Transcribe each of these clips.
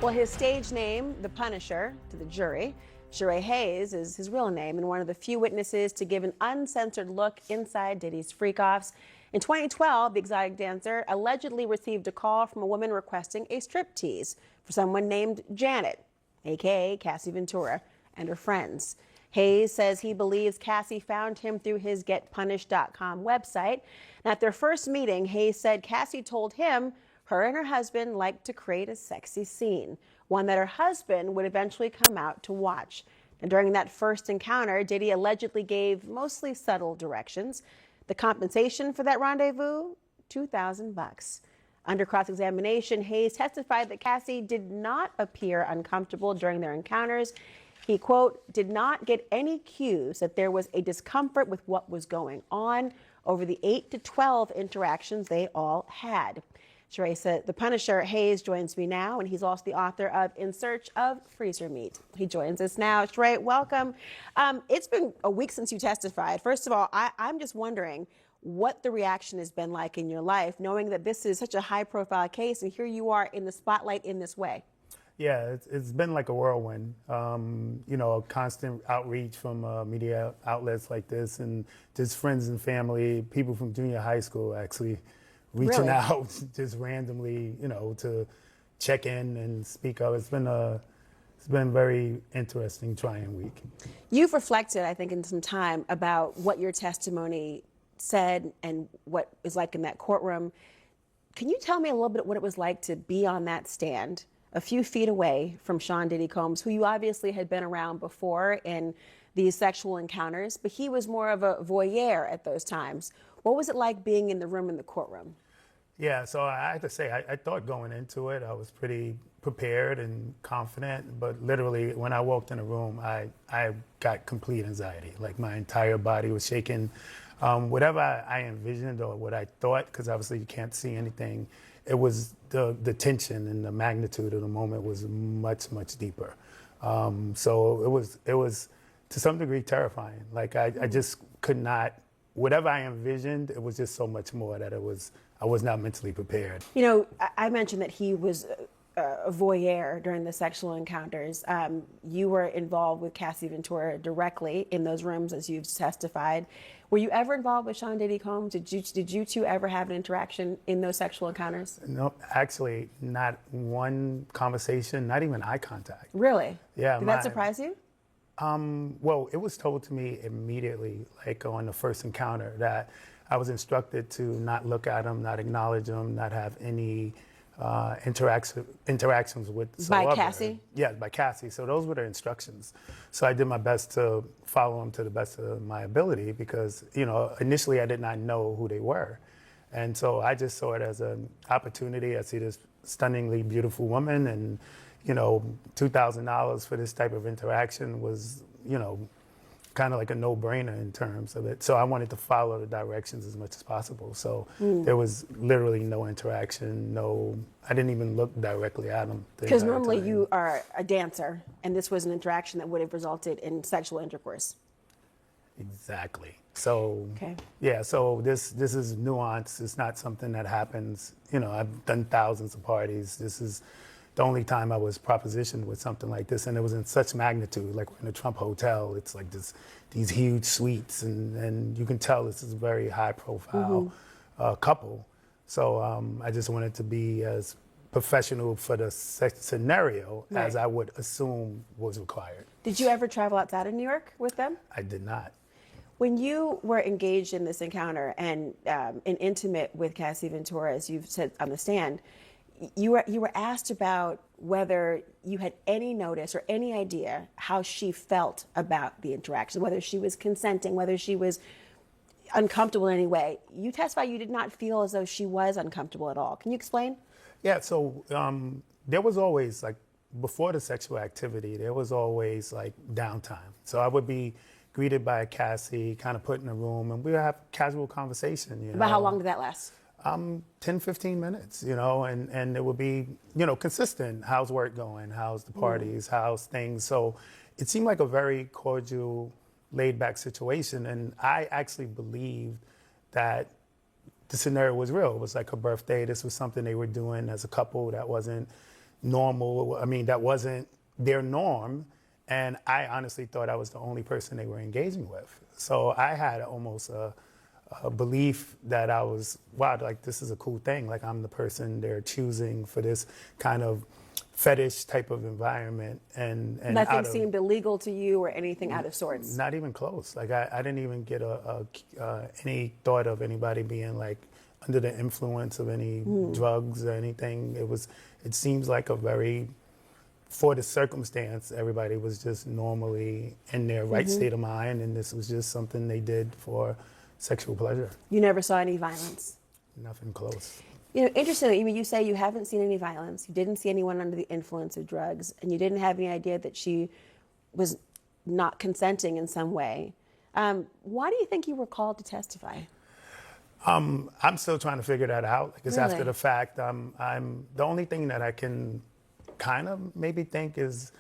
Well, his stage name, The Punisher, to the jury, Sheree Hayes is his real name and one of the few witnesses to give an uncensored look inside Diddy's freak-offs. In 2012, the exotic dancer allegedly received a call from a woman requesting a striptease for someone named Janet, aka Cassie Ventura, and her friends. Hayes says he believes Cassie found him through his getpunished.com website. And at their first meeting, Hayes said Cassie told him her and her husband liked to create a sexy scene, one that her husband would eventually come out to watch. And during that first encounter, Diddy allegedly gave mostly subtle directions. The compensation for that rendezvous, $2,000. Under cross-examination, Hayes testified that Cassie did not appear uncomfortable during their encounters. He, quote, did not get any cues that there was a discomfort with what was going on over the 8 to 12 interactions they all had. Sheree said, The Punisher, Hayes, joins me now, and he's also the author of In Search of Freezer Meat. He joins us now. Sheree, welcome. It's been a week since you testified. First of all, I'm just wondering what the reaction has been like in your life, knowing that this is such a high-profile case, and here you are in the spotlight in this way. Yeah, it's been like a whirlwind. You know, a constant outreach from media outlets like this, and just friends and family, people from junior high school actually reaching out just randomly, you know, to check in and speak up. It's been a very interesting, trying week. You've reflected, I think, in some time about what your testimony said and what is like in that courtroom. Can you tell me a little bit what it was like to be on that stand a few feet away from Sean Diddy Combs, who you obviously had been around before in these sexual encounters, but he was more of a voyeur at those times. What was it like being in the room in the courtroom? Yeah, so I have to say, I thought going into it, I was pretty prepared and confident, but literally when I walked in the room, I got complete anxiety. Like my entire body was shaking. Whatever I envisioned or what I thought, because obviously you can't see anything, it was the tension and the magnitude of the moment was much, much deeper. So it was to some degree terrifying. Like I just could not, whatever I envisioned, it was just so much more that I was not mentally prepared. You know, I mentioned that he was a voyeur during the sexual encounters. You were involved with Cassie Ventura directly in those rooms, as you've testified. Were you ever involved with Sean Diddy Combs? Did you two ever have an interaction in those sexual encounters? No, actually, not one conversation, not even eye contact. Really? Yeah. Did that surprise you? Well, it was told to me immediately, like on the first encounter, that I was instructed to not look at him, not acknowledge him, not have any interactions with. By Cassie? Yeah, by Cassie. So those were the instructions. So I did my best to follow them to the best of my ability because, you know, initially I did not know who they were. And so I just saw it as an opportunity. I see this stunningly beautiful woman and, you know, $2,000 for this type of interaction was, you know, kind of like a no-brainer in terms of it. So I wanted to follow the directions as much as possible. So there was literally no interaction, I didn't even look directly at him. Because normally you are a dancer, and this was an interaction that would have resulted in sexual intercourse. Exactly. So, okay. Yeah, so this is nuance. It's not something that happens, you know, I've done thousands of parties. This is the only time I was propositioned with something like this, and it was in such magnitude. Like we're in a Trump hotel, it's like these huge suites, and you can tell this is a very high-profile couple. So I just wanted to be as professional for the scenario as I would assume was required. Did you ever travel outside of New York with them? I did not. When you were engaged in this encounter and intimate with Cassie Ventura, as you've said on the stand, you were asked about whether you had any notice or any idea how she felt about the interaction, whether she was consenting, whether she was uncomfortable in any way. You testified you did not feel as though she was uncomfortable at all. Can you explain? Yeah, so there was always, like, before the sexual activity, there was always, like, downtime. So I would be greeted by Cassie, kind of put in a room, and we would have casual conversation. About how long did that last? 10, 15 minutes, you know, and it would be, you know, consistent. How's work going? How's the parties? How's things? So it seemed like a very cordial, laid back situation. And I actually believed that the scenario was real. It was like her birthday. This was something they were doing as a couple that wasn't, normal. I mean, that wasn't their norm. And I honestly thought I was the only person they were engaging with. So I had almost a belief that I was, wow, like this is a cool thing. Like I'm the person they're choosing for this kind of fetish type of environment. And Nothing seemed illegal to you or anything out of sorts? Not even close. Like I didn't even get any thought of anybody being like under the influence of any drugs or anything. It seems like a very, for the circumstance, everybody was just normally in their right state of mind, and this was just something they did for sexual pleasure. You never saw any violence? Nothing close. You know, interestingly, you say you haven't seen any violence, you didn't see anyone under the influence of drugs, and you didn't have any idea that she was not consenting in some way. Why do you think you were called to testify? I'm still trying to figure that out. Like it's Really? after the fact. I'm the only thing that I can kind of maybe think is,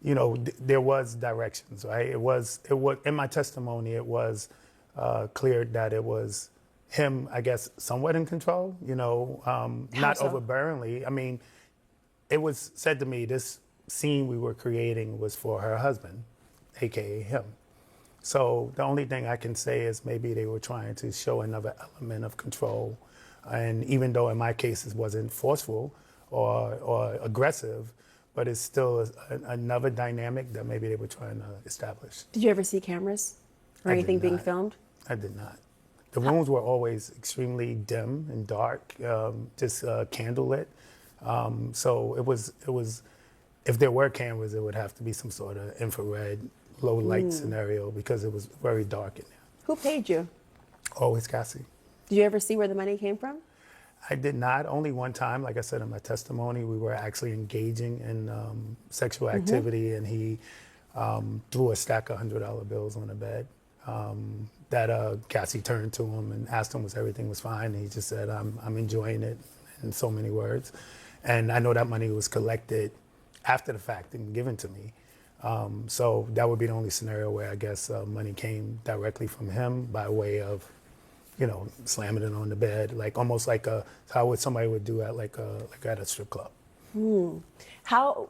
you know, there was directions, right? It was in my testimony. It was clear that it was him, I guess, somewhat in control. You know, not so? overbearingly. I mean, it was said to me this scene we were creating was for her husband, aka him. So the only thing I can say is maybe they were trying to show another element of control. And even though in my case it wasn't forceful or aggressive, but it's still another dynamic that maybe they were trying to establish. Did you ever see cameras or I did anything being not. filmed? I did not. The rooms were always extremely dim and dark, just candlelit. So it was, if there were cameras, it would have to be some sort of infrared, low light scenario because it was very dark in there. Who paid you? Always Cassie. Did you ever see where the money came from? I did not. Only one time, like I said in my testimony, we were actually engaging in sexual activity, and he threw a stack of $100 bills on the bed. That Cassie turned to him and asked him if everything was fine. And he just said, I'm enjoying it, in so many words. And I know that money was collected after the fact and given to me. So that would be the only scenario where I guess money came directly from him by way of, you know, slamming it on the bed, like almost like how somebody would do at like at a strip club. How,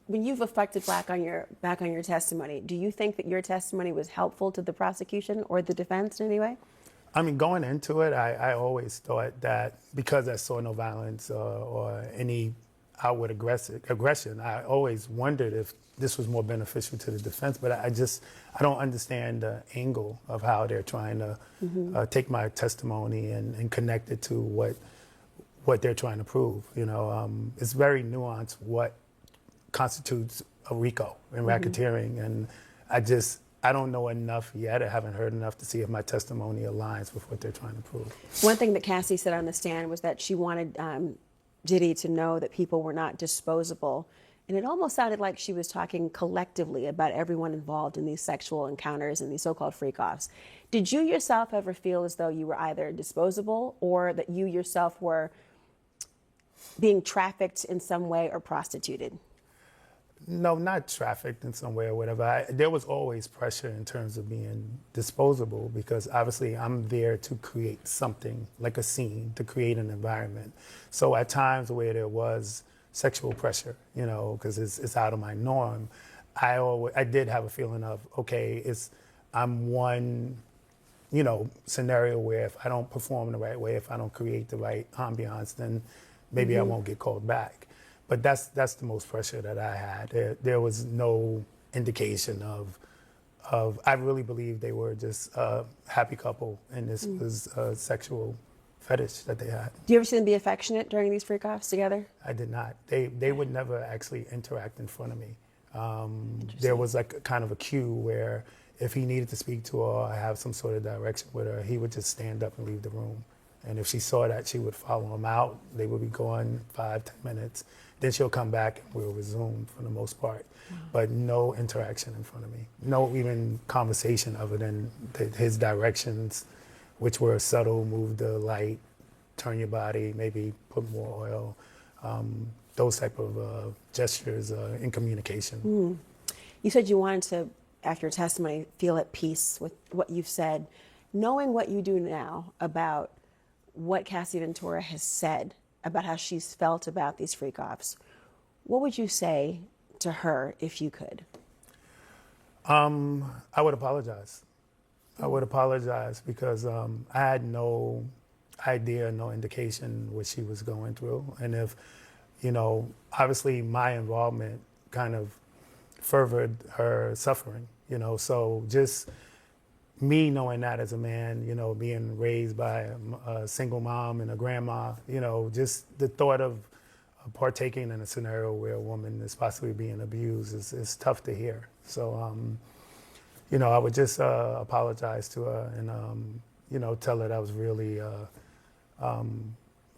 when you've reflected back on your testimony, do you think that your testimony was helpful to the prosecution or the defense in any way? I mean, going into it, I always thought that because I saw no violence or any outward aggression, I always wondered if this was more beneficial to the defense. But I don't understand the angle of how they're trying to take my testimony and connect it to what they're trying to prove. You know, it's very nuanced what constitutes a RICO and racketeering, and I don't know enough yet. I haven't heard enough to see if my testimony aligns with what they're trying to prove. One thing that Cassie said on the stand was that she wanted Diddy to know that people were not disposable. And it almost sounded like she was talking collectively about everyone involved in these sexual encounters and these so-called freak-offs. Did you yourself ever feel as though you were either disposable or that you yourself were being trafficked in some way or prostituted? No, not trafficked in some way or whatever. There was always pressure in terms of being disposable because obviously I'm there to create something, like a scene, to create an environment. So at times where there was sexual pressure, you know, because it's out of my norm, I did have a feeling of, okay, I'm one, you know, scenario where if I don't perform in the right way, if I don't create the right ambiance, then maybe I won't get called back. But that's the most pressure that I had. There was no indication of I really believe they were just a happy couple, and this was a sexual fetish that they had. Do you ever see them be affectionate during these freak-offs together? I did not. They would never actually interact in front of me. There was like a kind of a cue where if he needed to speak to her or have some sort of direction with her, he would just stand up and leave the room. And if she saw that, she would follow him out. They would be gone 5-10 minutes. Then she'll come back and we'll resume for the most part. But no interaction in front of me. No even conversation other than his directions, which were subtle: move the light, turn your body, maybe put more oil. Those type of gestures in communication. You said you wanted to, after your testimony, feel at peace with what you've said. Knowing what you do now about what Cassie Ventura has said about how she's felt about these freak-offs, what would you say to her if you could? I would apologize. I would apologize because I had no idea, no indication what she was going through. And if, obviously my involvement kind of furthered her suffering, so just me knowing that as a man, being raised by a single mom and a grandma, just the thought of partaking in a scenario where a woman is possibly being abused is tough to hear. So, I would just apologize to her and, tell her that I was really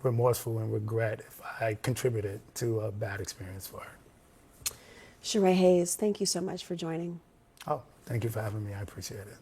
remorseful and regret if I contributed to a bad experience for her. Sheree Hayes, thank you so much for joining. Oh, thank you for having me. I appreciate it.